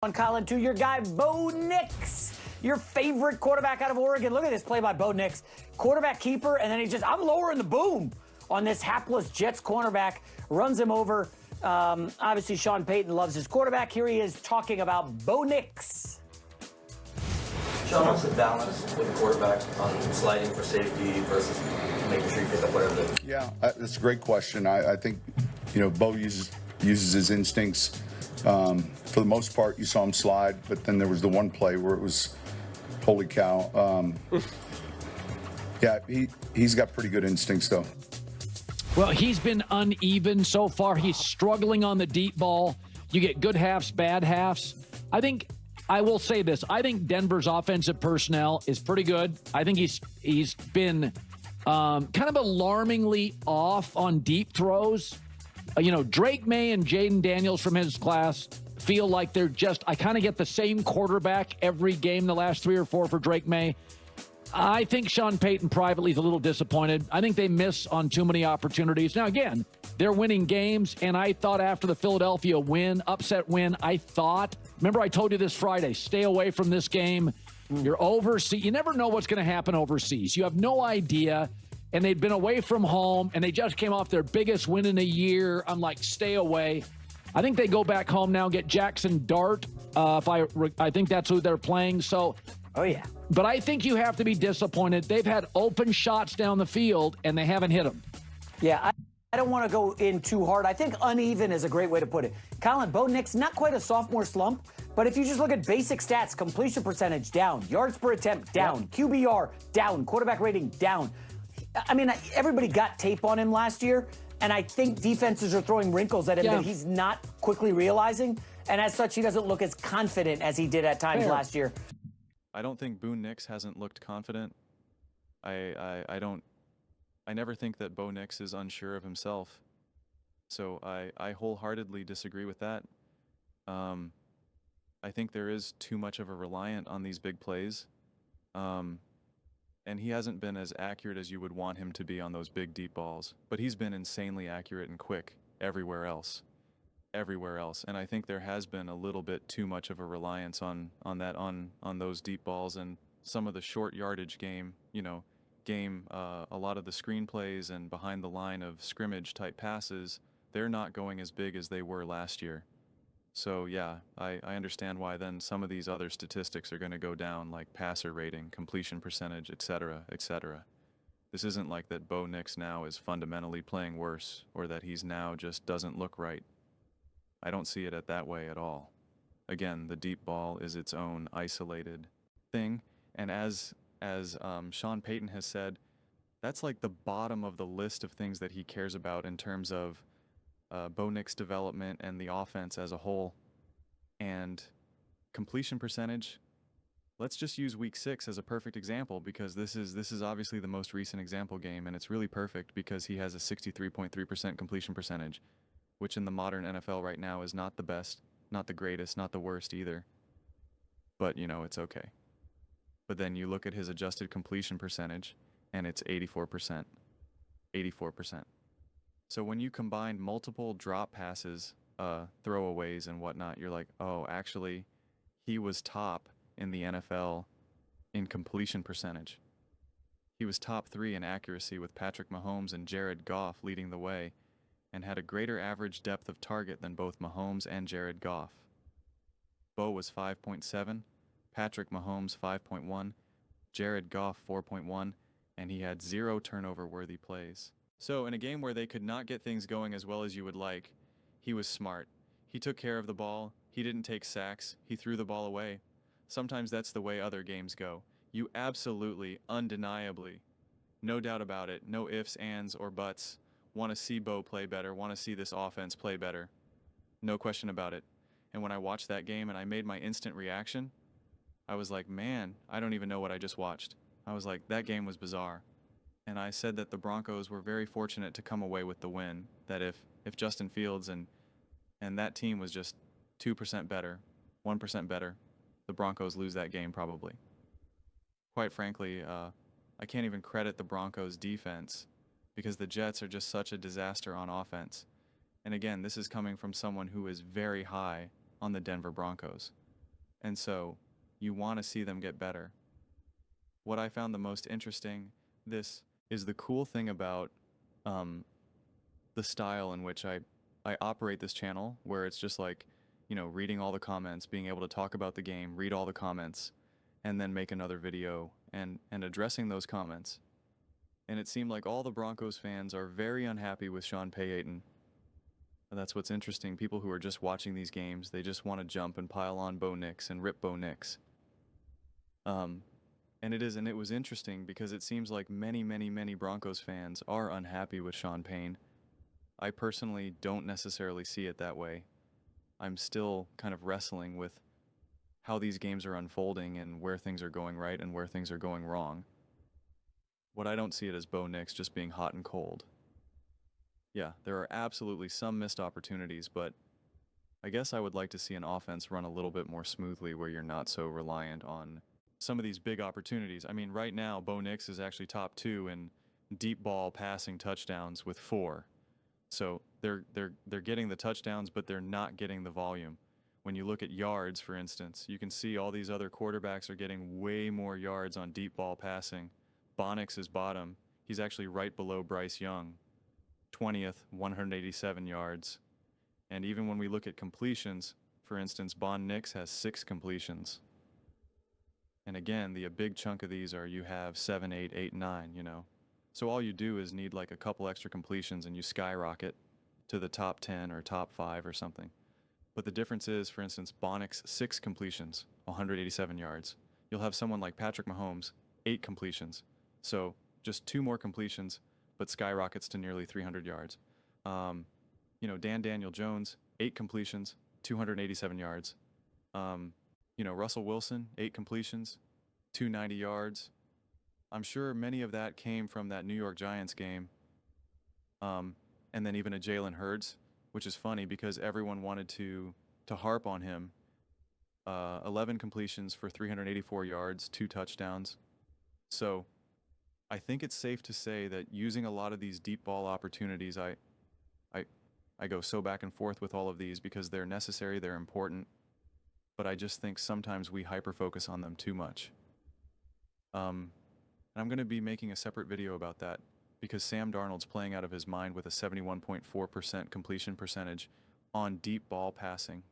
On Colin, to your guy, Bo Nix, your favorite quarterback out of Oregon. Look at this play by Bo Nix. Quarterback keeper, and then I'm lowering the boom on this hapless Jets cornerback. Runs him over. Obviously, Sean Payton loves his quarterback. Here he is talking about Bo Nix. Sean, what's the balance with the quarterback on sliding for safety versus making sure you pick up whatever they... Yeah, that's a great question. I think, Bo uses his instincts. For the most part, you saw him slide, but then there was the one play where it was, holy cow. Yeah, he's got pretty good instincts, though. Well, he's been uneven so far. He's struggling on the deep ball. You get good halves, bad halves. I will say this. I think Denver's offensive personnel is pretty good. I think he's been kind of alarmingly off on deep throws. Drake May and Jaden Daniels from his class feel like I kind of get the same quarterback every game the last 3 or 4 for Drake May. I think Sean Payton privately is a little disappointed. I think they miss on too many opportunities. Now, again, they're winning games, and I thought after the Philadelphia upset win, remember I told you this Friday, stay away from this game. You're overseas. You never know what's going to happen overseas. You have no idea. And they'd been away from home, and they just came off their biggest win in a year. I'm like, stay away. I think they go back home now, get Jackson Dart. I think that's who they're playing. So, oh yeah. But I think you have to be disappointed. They've had open shots down the field, and they haven't hit them. Yeah, I don't want to go in too hard. I think uneven is a great way to put it. Colin, Bo Nix, not quite a sophomore slump, but if you just look at basic stats, completion percentage down, yards per attempt down, QBR down, quarterback rating down. I mean, everybody got tape on him last year, and I think defenses are throwing wrinkles at him that he's not quickly realizing, and as such, he doesn't look as confident as he did at times last year. I don't think Bo Nix hasn't looked confident. I never think that Bo Nix is unsure of himself, so I wholeheartedly disagree with that. I think there is too much of a reliance on these big plays. And he hasn't been as accurate as you would want him to be on those big deep balls. But he's been insanely accurate and quick everywhere else. And I think there has been a little bit too much of a reliance on those deep balls and some of the short yardage game, a lot of the screen plays and behind the line of scrimmage type passes, they're not going as big as they were last year. So, yeah, I understand why then some of these other statistics are going to go down, like passer rating, completion percentage, etc., etc. This isn't like that Bo Nix now is fundamentally playing worse or that he's now just doesn't look right. I don't see it that way at all. Again, the deep ball is its own isolated thing. And as Sean Payton has said, that's like the bottom of the list of things that he cares about in terms of Bo Nix development and the offense as a whole. And completion percentage, let's just use week 6 as a perfect example, because this is obviously the most recent example game, and it's really perfect because he has a 63.3% completion percentage, which in the modern NFL right now is not the best, not the greatest, not the worst either. But, it's okay. But then you look at his adjusted completion percentage, and it's 84%. 84%. So when you combine multiple drop passes, throwaways and whatnot, you're like, oh, actually, he was top in the NFL in completion percentage. He was top 3 in accuracy with Patrick Mahomes and Jared Goff leading the way, and had a greater average depth of target than both Mahomes and Jared Goff. Bo was 5.7, Patrick Mahomes 5.1, Jared Goff 4.1, and he had 0 turnover-worthy plays. So in a game where they could not get things going as well as you would like, he was smart. He took care of the ball. He didn't take sacks. He threw the ball away. Sometimes that's the way other games go. You absolutely, undeniably, no doubt about it, no ifs, ands, or buts, want to see Bo play better, want to see this offense play better. No question about it. And when I watched that game and I made my instant reaction, I was like, man, I don't even know what I just watched. I was like, that game was bizarre. And I said that the Broncos were very fortunate to come away with the win, that if Justin Fields and that team was just 2% better, 1% better, the Broncos lose that game probably. Quite frankly, I can't even credit the Broncos defense because the Jets are just such a disaster on offense. And again, this is coming from someone who is very high on the Denver Broncos. And so you want to see them get better. What I found the most interesting, this is the cool thing about the style in which I operate this channel, where it's just like, you know, reading all the comments, being able to talk about the game, read all the comments, and then make another video and addressing those comments. And it seemed like all the Broncos fans are very unhappy with Sean Payton. And that's what's interesting. People who are just watching these games, they just want to jump and pile on Bo Nix and rip Bo Nix. And it was interesting because it seems like many Broncos fans are unhappy with Sean Payton. I personally don't necessarily see it that way. I'm still kind of wrestling with how these games are unfolding and where things are going right and where things are going wrong. What I don't see it as Bo Nix just being hot and cold. Yeah, there are absolutely some missed opportunities, but I guess I would like to see an offense run a little bit more smoothly where you're not so reliant on some of these big opportunities. I mean, right now, Bo Nix is actually top 2 in deep ball passing touchdowns with 4. So they're getting the touchdowns, but they're not getting the volume. When you look at yards, for instance, you can see all these other quarterbacks are getting way more yards on deep ball passing. Bonix is bottom. He's actually right below Bryce Young, 20th, 187 yards. And even when we look at completions, for instance, Bon Nix has 6 completions. And again, a big chunk of these are you have 7, 8, 8, 9, you know. So all you do is need like a couple extra completions and you skyrocket to the top 10 or top 5 or something. But the difference is, for instance, Bonix, 6 completions, 187 yards. You'll have someone like Patrick Mahomes, 8 completions. So just 2 more completions, but skyrockets to nearly 300 yards. You know, Daniel Jones, 8 completions, 287 yards. You know, Russell Wilson, 8 completions, 290 yards. I'm sure many of that came from that New York Giants game. And then even a Jalen Hurts, which is funny because everyone wanted to harp on him. 11 completions for 384 yards, 2 touchdowns. So I think it's safe to say that using a lot of these deep ball opportunities, I go so back and forth with all of these because they're necessary, they're important, but I just think sometimes we hyper-focus on them too much. And I'm going to be making a separate video about that because Sam Darnold's playing out of his mind with a 71.4% completion percentage on deep ball passing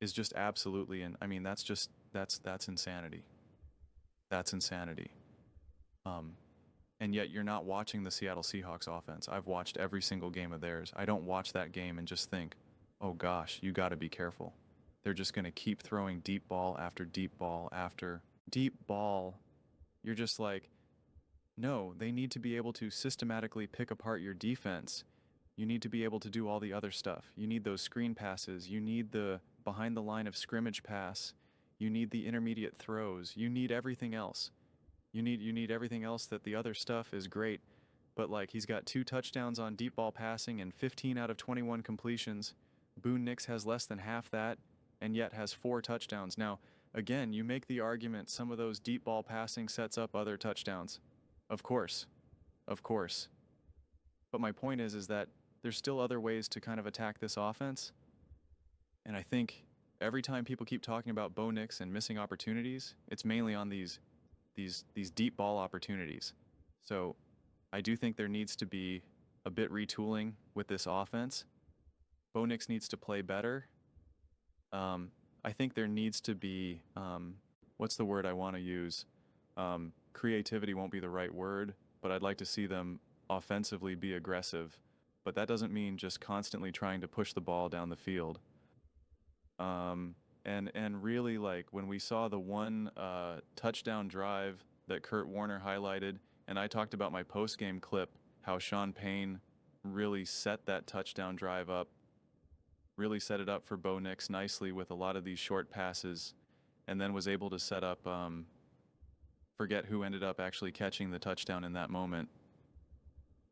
is just absolutely, and I mean, that's insanity. That's insanity. And yet you're not watching the Seattle Seahawks offense. I've watched every single game of theirs. I don't watch that game and just think, oh gosh, you got to be careful. They're just going to keep throwing deep ball after deep ball after deep ball. You're just like, no, they need to be able to systematically pick apart your defense. You need to be able to do all the other stuff. You need those screen passes. You need the behind the line of scrimmage pass. You need the intermediate throws. You need everything else. You need everything else that the other stuff is great. But like he's got 2 touchdowns on deep ball passing and 15 out of 21 completions. Boone Nix has less than half that and yet has 4 touchdowns. Now, again, you make the argument some of those deep ball passing sets up other touchdowns. Of course. But my point is that there's still other ways to kind of attack this offense. And I think every time people keep talking about Bo Nix and missing opportunities, it's mainly on these deep ball opportunities. So I do think there needs to be a bit retooling with this offense. Bo Nix needs to play better. I think there needs to be, what's the word I want to use? Creativity won't be the right word, but I'd like to see them offensively be aggressive. But that doesn't mean just constantly trying to push the ball down the field. And really, like, when we saw the one touchdown drive that Kurt Warner highlighted, and I talked about my post-game clip, how Sean Payton really set that touchdown drive up, really set it up for Bo Nix nicely with a lot of these short passes, and then was able to set up, forget who ended up actually catching the touchdown in that moment.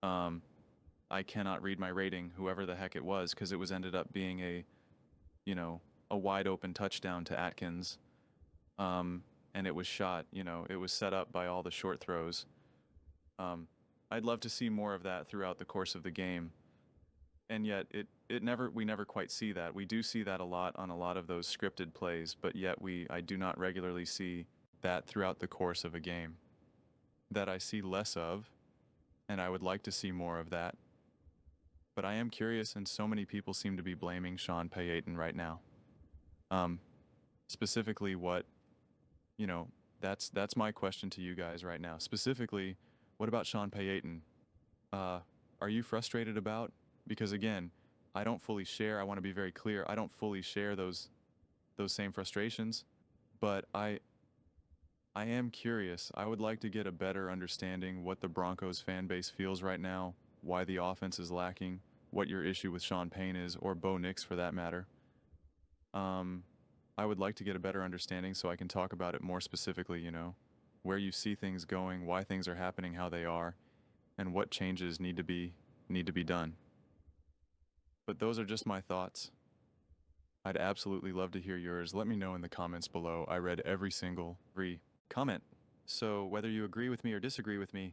I cannot read my rating, whoever the heck it was, because it was ended up being a wide open touchdown to Atkins. And it was shot, it was set up by all the short throws. I'd love to see more of that throughout the course of the game. And yet we never quite see that. We do see that a lot on a lot of those scripted plays, but yet I do not regularly see that throughout the course of a game. That I see less of, and I would like to see more of that. But I am curious, and so many people seem to be blaming Sean Payton right now. Specifically what, that's my question to you guys right now. Specifically, what about Sean Payton? Are you frustrated about? Because again, I don't fully share, I want to be very clear, I don't fully share those same frustrations, but I am curious. I would like to get a better understanding what the Broncos fan base feels right now, why the offense is lacking, what your issue with Sean Payne is, or Bo Nix for that matter. I would like to get a better understanding so I can talk about it more specifically, where you see things going, why things are happening how they are, and what changes need to be done. But those are just my thoughts. I'd absolutely love to hear yours. Let me know in the comments below. I read every single comment. So whether you agree with me or disagree with me,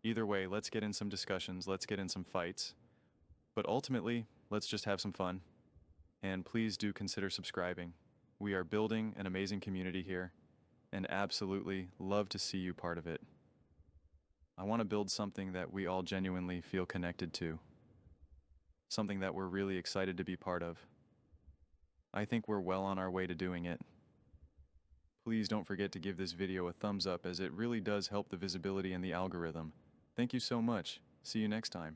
either way, let's get in some discussions, let's get in some fights. But ultimately, let's just have some fun. And please do consider subscribing. We are building an amazing community here, and absolutely love to see you part of it. I want to build something that we all genuinely feel connected to. Something that we're really excited to be part of. I think we're well on our way to doing it. Please don't forget to give this video a thumbs up, as it really does help the visibility and the algorithm. Thank you so much. See you next time.